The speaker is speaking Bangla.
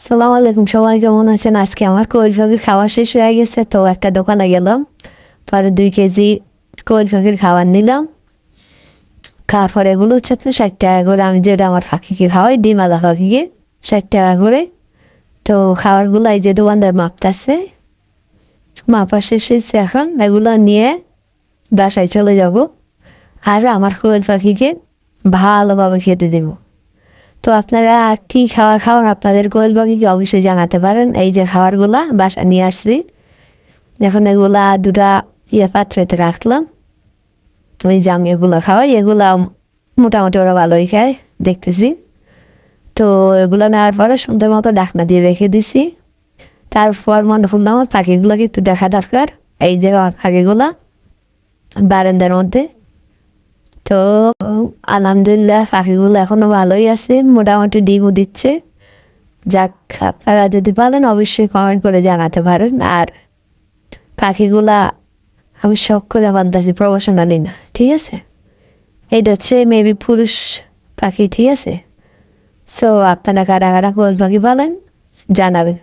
সালাম আলাইকুম, সবাই কেমন আছেন? আজকে আমার কোয়েল পাখির খাওয়া শেষ হয়ে গেছে, তো একটা দোকানে গেলাম, পরে 2 কেজি কোয়েল পাখির খাবার নিলাম। খাওয়ার পরে এগুলো হচ্ছে আপনার 60 টাকা করে। আমি যেটা আমার পাখিকে খাওয়াই, ডিম আলা পাখিকে 60 টাকা করে। তো খাবারগুলো এই যে দোকানদার মাপতেছে, মাপা শেষ হয়েছে। এখন এগুলো নিয়ে বাসায় চলে যাব, আর আমার কোয়েল পাখিকে ভালোভাবে খেতে দেবো। তো আপনারা কী খাবার খাওয়ান আপনাদের কোয়েল পাখিকে অবশ্যই জানাতে পারেন। এই যে খাবারগুলা বাসা নিয়ে আসছি, এখন এগুলা দুটা পাত্রেতে রাখলাম। ওই যে আমি এগুলো খাওয়াই, এগুলা মোটামুটি ওরা ভালোই খায় দেখতেছি। তো এগুলো নেওয়ার পরে সুন্দর মতো ঢাকনা দিয়ে রেখে দিছি। তারপর মনে করলাম আমার পাখিগুলোকে একটু দেখা দরকার। এই যে আমার পাখিগুলা বারান্দার মধ্যে। তো আলহামদুলিল্লাহ পাখিগুলো এখনো ভালোই আছে, মোটামুটি ডিমও দিচ্ছে। যাক, আপনারা যদি পারেন অবশ্যই কমেন্ট করে জানাতে পারেন। আর পাখিগুলা আমি শখ করে বান্ধাছি, প্রফেশনালি না, ঠিক আছে? এইটা হচ্ছে মেবি পুরুষ পাখি, ঠিক আছে? সো আপনারা কারা কারা কোয়েল পাখি পালেন জানাবেন।